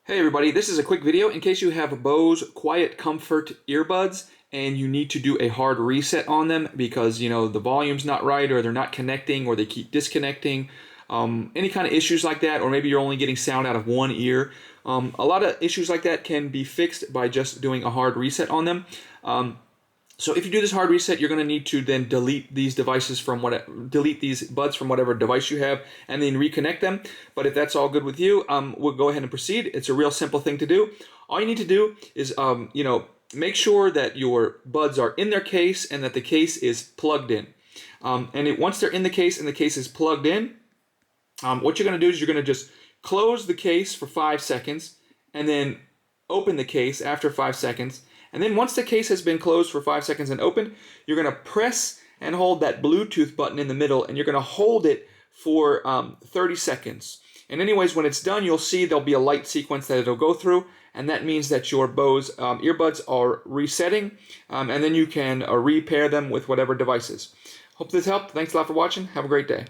Hey everybody, this is a quick video in case you have Bose QuietComfort earbuds and you need to do a hard reset on them because the volume's not right or they're not connecting or they keep disconnecting. Any kind of issues like that, or maybe you're only getting sound out of one ear. A lot of issues like that can be fixed by just doing a hard reset on them. So if you do this hard reset, you're going to need to then delete these devices delete these buds from whatever device you have, and then reconnect them. But if that's all good with you, we'll go ahead and proceed. It's a real simple thing to do. All you need to do is, make sure that your buds are in their case and that the case is plugged in. Once they're in the case and the case is plugged in, what you're going to do is you're going to just close the case for 5 seconds and then open the case after 5 seconds. And then once the case has been closed for 5 seconds and opened, you're going to press and hold that Bluetooth button in the middle, and you're going to hold it for 30 seconds. And anyways, when it's done, you'll see there'll be a light sequence that it'll go through, and that means that your Bose earbuds are resetting, and then you can repair them with whatever devices. Hope this helped. Thanks a lot for watching. Have a great day.